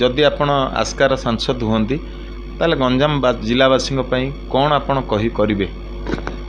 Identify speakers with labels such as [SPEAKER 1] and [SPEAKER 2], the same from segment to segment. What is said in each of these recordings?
[SPEAKER 1] जदि आपण आस्कार सांसद हुंती ताले गंजाम जिलावासी कौन आपण कही करिवे?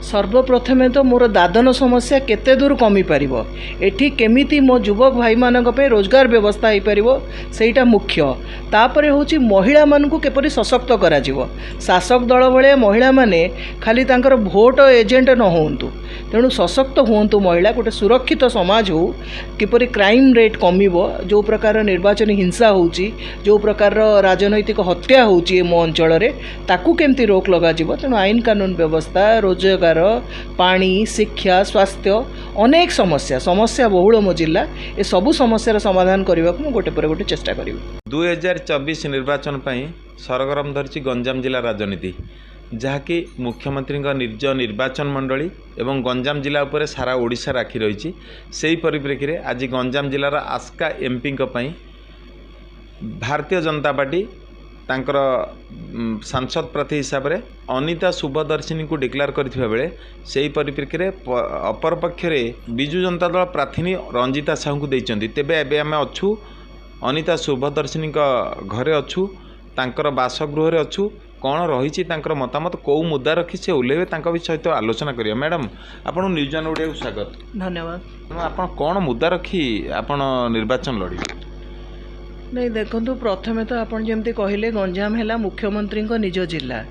[SPEAKER 2] सर्वप्रथमे तो मोर दादन समस्या केते दूर कमी पारिबो, एठी केमिति मो युवक भाई मानक पे रोजगार व्यवस्था हो पारिबो सेटा मुख्य। तापरे होची महिला मानकु केपरि सशक्त करा जिवो। शासक दल भले महिला माने खाली तांकर भोट एजेंट न होंतु, तेणु सशक्त होंतु महिला, गोटे सुरक्षित समाज हो, किपरि क्राइम रेट कमिबो, जो प्रकार निर्वाचन हिंसा होची, जो प्रकार राजनैतिक हत्या होची मो अंचल रे ताकू केमति रोक लगा जिवो। तेणु आईन कानून व्यवस्था, रोजगार, पानी, शिक्षा, स्वास्थ्य अनेक समस्या बहुल मो जिला, ए सबु समस्यार समाधान करने को गोटे पर गोटे चेष्टा करी।
[SPEAKER 1] 2024 निर्वाचन पर सरगरम धरची गंजाम जिला राजनीति, जहाँकि मुख्यमंत्री निज निर्वाचन मंडली एवं गंजाम जिला उपर सारा ओडिशा राखी रही। से परिप्रेक्षी में आज गंजाम जिलार आस्का एमपी भारतीय जनता पार्टी तांकर सांसद प्रार्थी हिसाब से अनिता शुभदर्शिनी को डिक्लेयर करथिबा बेले सेही परिप्रेक्षी में अपर पक्ष विजु जनता दल प्रार्थी रंजिता साहू को देइचंती। तेबे एबे आमे अछु अनिता शुभदर्शिनी घरे अछु, तांकर बासगृह अछु, कौन रही मतामत कौ मुद्दा रखी से ओल्लेबे तांका विषय तो आलोचना करिया। मैडम आपण न्यूज ऑन ओडिया को स्वागत।
[SPEAKER 2] धन्यवाद।
[SPEAKER 1] आपण कौन मुद्दा रखी आपण निर्वाचन लड़ी?
[SPEAKER 2] नहीं देखो, प्रथमे तो आपन जमती कहले गंजाम है मुख्यमंत्री निज जिला।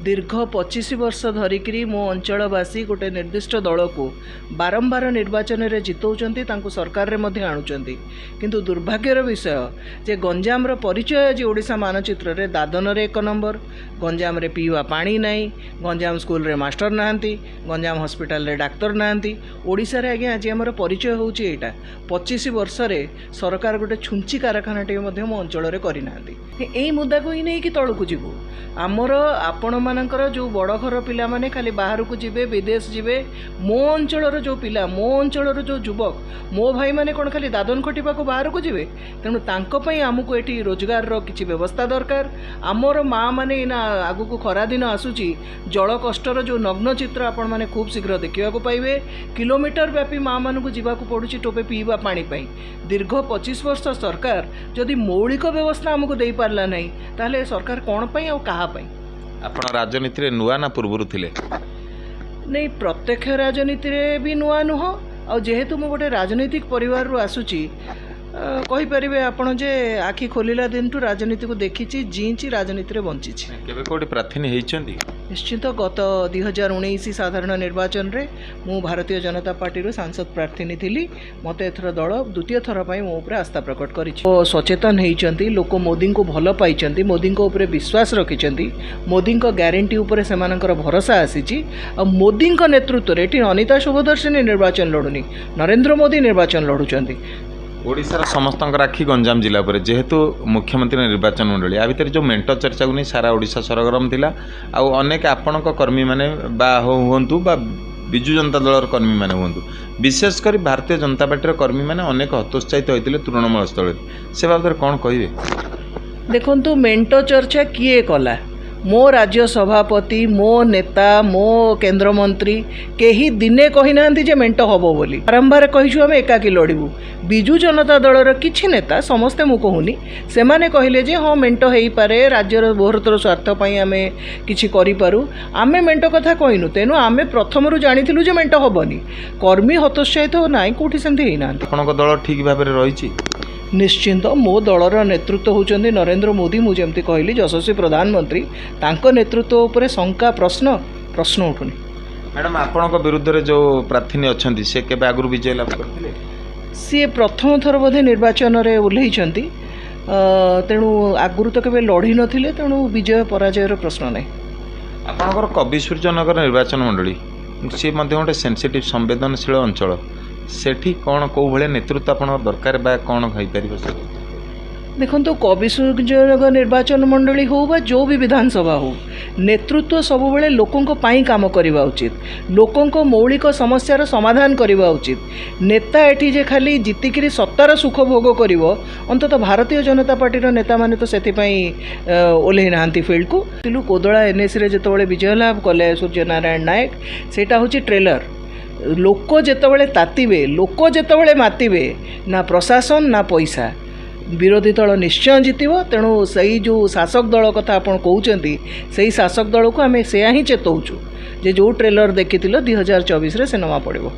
[SPEAKER 2] दीर्घ 25 वर्ष धरिकी मो अंचलवासी गोटे निर्दिष्ट दल को बारंबार निर्वाचन में जितौचंती, तांको सरकार रे आणुचंती। किंतु दुर्भाग्यर विषय जे गंजाम रो परिचय आज ओडिशा मानचित्र रे दादन रे 1 नंबर, गंजाम रे पीवा पानी नाही, गंजाम स्कूल रे मास्टर नाहांती, गंजाम हॉस्पिटल रे डाक्टर नाहांती। ओडिशा रे आगे आज हमर परिचय होउची एटा 25 वर्ष रे सरकार गोटे छुंची कारखानाटे मो अंचल रे करि नाहांती। एई मुद्दा को ही नहीं कि तळकु जीवो। आमर आपण मानकर जो बड़ घर पिला माने खाली बाहर को जीवे, विदेश जीवे, मो अंचल जो पिला, मो अंचल जो युवक, मो भाई माने कोन खाली दादन खटिबा को बाहर को जीवे। तेणु तांको पई आमको एठी रोजगार रो किछि व्यवस्था दरकार। आमर माँ माने ना आगु को खरा दिन आसुची, जल कष्टर जो नग्न चित्र आपण माने खूब शीघ्र देखिबा को पाइबे। किलोमीटर व्यापी माँ मानू को जीवा को पड़ुची टोपे पीवा पानी पई। दीर्घ 25 वर्ष सरकार जदि मौलिक व्यवस्था आमको दे पारला नहीं, ताहले सरकार कौन पई और कहा पई?
[SPEAKER 1] आपण राजनीति रे नुआ ना पूर्वरु थिले?
[SPEAKER 2] नहीं, प्रत्यक्ष राजनीति रे भी नुआ नुह। और जेहेतु मो गोटे राजनीतिक परिवार रु आसुची, कहि परिबे आपण जे आखि खोलिला दिन टू राजनीति को देखिची, जीची राजनीति रे बंचिची।
[SPEAKER 1] केबे कोडी प्रार्थी हेइचंदी?
[SPEAKER 2] निश्चित गत 2019 साधारण निर्वाचन रे मु भारतीय जनता पार्टी रो सांसद प्रार्थी थिली। मते एथर दल द्वितीय थर पई मो ऊपर आस्था प्रकट करिछि। ओ सचेतन हेइचंती, लोक मोदी को भल पाइचंती, मोदी को ऊपर विश्वास रखिचंती, मोदी को ग्यारंटी ऊपर सेमानकर भरोसा आसीछि। आ मोदी को नेतृत्व रे एठी अनिता शुभदर्शिनी निर्वाचन लडुनी, नरेंद्र मोदी निर्वाचन लडुचंती।
[SPEAKER 1] ओडिशार समस्त राखी गंजाम जिला पर जेहेतु मुख्यमंत्री निर्वाचन मंडली आ भितर जो मेंट चर्चा को नहीं सारा ओडिशा सरगरम थिला। आ अनेक आपण कर्मी माने बा हुंतु बा विजु जनता दल कर्मी माने हुंतु, विशेषकर भारतीय जनता पार्टी कर्मी माने अनेक हतोत्साहित होते तृणमूल स्तर से बाबद कौन कहे? देखु,
[SPEAKER 2] मेंट चर्चा किए कला? मो राज्य सभापति, मो नेता, मो केंद्र मंत्री केही दिने कही नांती जे मेंट हबो बोली। बारंबार कहिछु आमे एकाकी लड़िबू। बिजु जनता दलर किछि नेता, समस्ते मु कहूनी, से माने कहिले जे हाँ मेंट हेई पारे, राज्यर बृहत्तर स्वार्थ पई आमे किछि करि पारू। आमे मेंट कथा कहिनु, तेनु आमे प्रथमरु जानिथिलु जे मेंट हबोनी। कर्मी हतोत्साहित नाई कोठी सेंती हेई नांती।
[SPEAKER 1] आपनक दल ठीक भाबे रहिछि?
[SPEAKER 2] निश्चिंत मो दलर नेतृत्व होचंदी नरेंद्र मोदी। मु जेमती कहली यशस्वी प्रधानमंत्री, तांको नेतृत्व उपरे शंका प्रश्न उठुनी।
[SPEAKER 1] मैडम आपण विरुद्ध रे जो प्रार्थी अच्छी से केबे आगु विजय लाभ करथिले?
[SPEAKER 2] सी प्रथम थर बोधे निर्वाचन रे ओल्लैचंती, तेणु आगुरु तो केबे लड़ी नथिले, तेणु विजय पराजयर प्रश्न नहीं।
[SPEAKER 1] आपणकर कवि सूर्यनगर निर्वाचन मंडली सी मध्य गोटे सेंसिटिव संवेदनशील अंचल, सेठी कौन कौ भाया नेतृत्व आप दरकार बा कौन हो पार?
[SPEAKER 2] देखो, कवि सूर्यनगर निर्वाचन मंडली हो बा जो भी विधानसभा हो, नेतृत्व सब बेले लोकों पाई काम करवा उचित, लोकों मौलिक समस्यार समाधान करवा उचित। नेता एठी जे खाली जीतिकी सत्तार सुख भोग करिवो, अंततः भारतीय जनता पार्टी नेता माने तो सेति पई ओल्हे नांती फील्ड को। तिलु कोदला एनएस रे जेतबेले विजय लाभ कले सूर्यनारायण नायक, सेटा होची ट्रेलर। लोक जेतबेले तातिबे, लोक जेतबेले मातिबे, ना प्रशासन ना पैसा, विरोधी दल निश्चय जितिबो तेणु सही जो शासक दल कथा आपण कहउचंती सही शासक दल को आमे सेया ही चेतौचु जे जो ट्रेलर देखिथिलो 2024 रे सिनेमा पड़िबो।